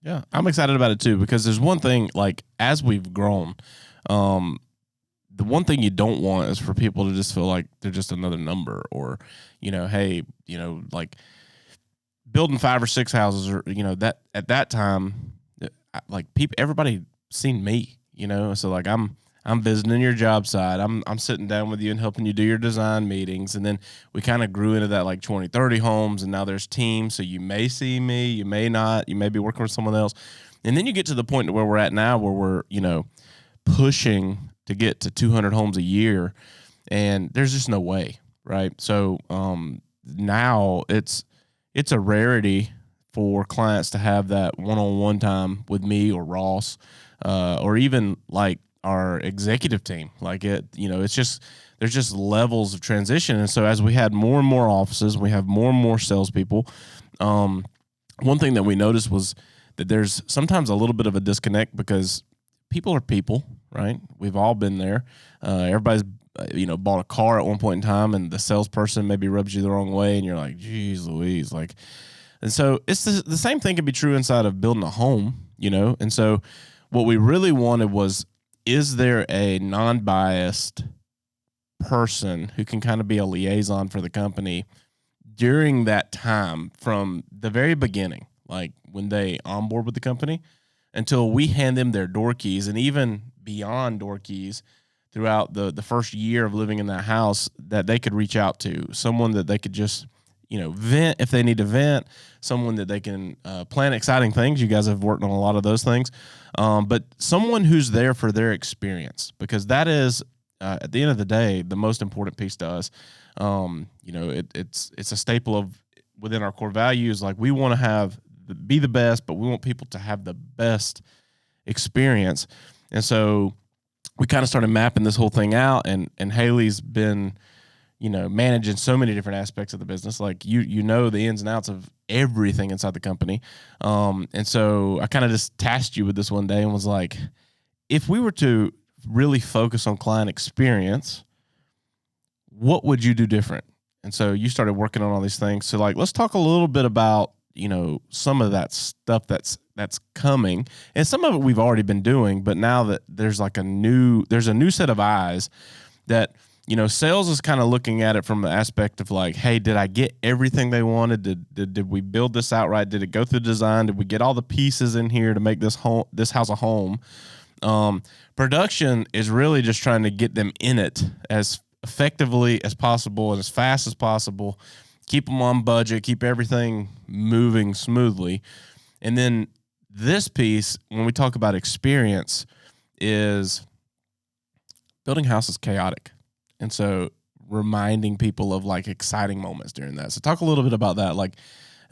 Yeah, I'm excited about it too, because there's one thing, like, as we've grown, the one thing you don't want is for people to just feel like they're just another number, or, hey, like building 5 or 6 houses, or, that at that time, like, people, everybody seen me, so like I'm visiting your job site. I'm sitting down with you and helping you do your design meetings. And then we kind of grew into that, like 20, 30 homes. And now there's teams. So you may see me, you may not, you may be working with someone else. And then you get to the point where we're at now, where we're, pushing to get to 200 homes a year. And there's just no way. Right. So now it's a rarity for clients to have that one-on-one time with me or Ross, or even like our executive team. Like it's just, there's just levels of transition. And so as we had more and more offices, we have more and more salespeople. One thing that we noticed was that there's sometimes a little bit of a disconnect, because people are people, right? We've all been there. Everybody's, bought a car at one point in time, and the salesperson maybe rubs you the wrong way, and you're like, geez Louise. Like, and so it's the same thing can be true inside of building a home, And so what we really wanted was, is there a non-biased person who can kind of be a liaison for the company during that time, from the very beginning, like when they onboard with the company, until we hand them their door keys, and even beyond door keys throughout the first year of living in that house, that they could reach out to, someone that they could just vent if they need to vent, someone that they can plan exciting things. You guys have worked on a lot of those things. But someone who's there for their experience, because that is, at the end of the day, the most important piece to us. It's a staple of within our core values. Like, we want to be the best, but we want people to have the best experience. And so we kind of started mapping this whole thing out, and Haley's been, managing so many different aspects of the business. Like, the ins and outs of everything inside the company. And so I kind of just tasked you with this one day and was like, if we were to really focus on client experience, what would you do different? And so you started working on all these things. So, like, let's talk a little bit about, some of that stuff that's coming. And some of it we've already been doing, but now that there's a new set of eyes that, sales is kind of looking at it from the aspect of like, hey, did I get everything they wanted? Did we build this out right? Did it go through design? Did we get all the pieces in here to make this house a home? Production is really just trying to get them in it as effectively as possible and as fast as possible, keep them on budget, keep everything moving smoothly. And then this piece, when we talk about experience, is building a house is chaotic. And so reminding people of like exciting moments during that. So talk a little bit about that, like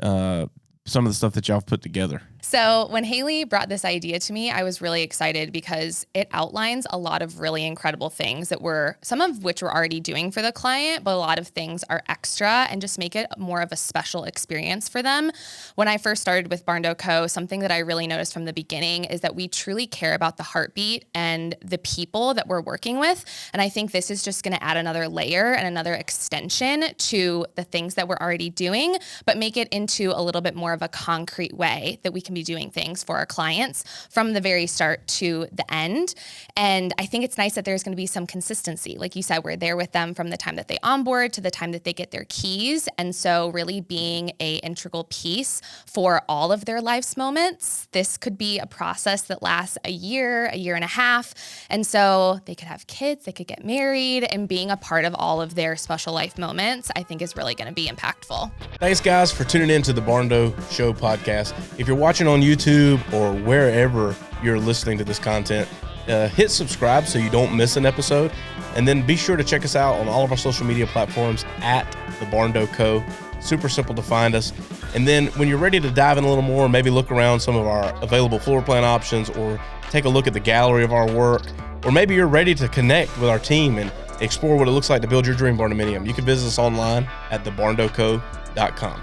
some of the stuff that y'all have put together. So when Haley brought this idea to me, I was really excited because it outlines a lot of really incredible things that some of which we're already doing for the client, but a lot of things are extra and just make it more of a special experience for them. When I first started with Barndo Co., something that I really noticed from the beginning is that we truly care about the heartbeat and the people that we're working with. And I think this is just going to add another layer and another extension to the things that we're already doing, but make it into a little bit more of a concrete way that we can be doing things for our clients from the very start to the end. And I think it's nice that there's going to be some consistency. Like you said, we're there with them from the time that they onboard to the time that they get their keys. And so really being an integral piece for all of their life's moments. This could be a process that lasts a year and a half. And so they could have kids, they could get married, and being a part of all of their special life moments, I think is really going to be impactful. Thanks, guys, for tuning in to the Barndo Show podcast. If you're watching on YouTube or wherever you're listening to this content, hit subscribe so you don't miss an episode. And then be sure to check us out on all of our social media platforms at the Barndo Co. Super simple to find us. And then when you're ready to dive in a little more, maybe look around some of our available floor plan options, or take a look at the gallery of our work, or maybe you're ready to connect with our team and explore what it looks like to build your dream barndominium, you can visit us online at thebarndoco.com.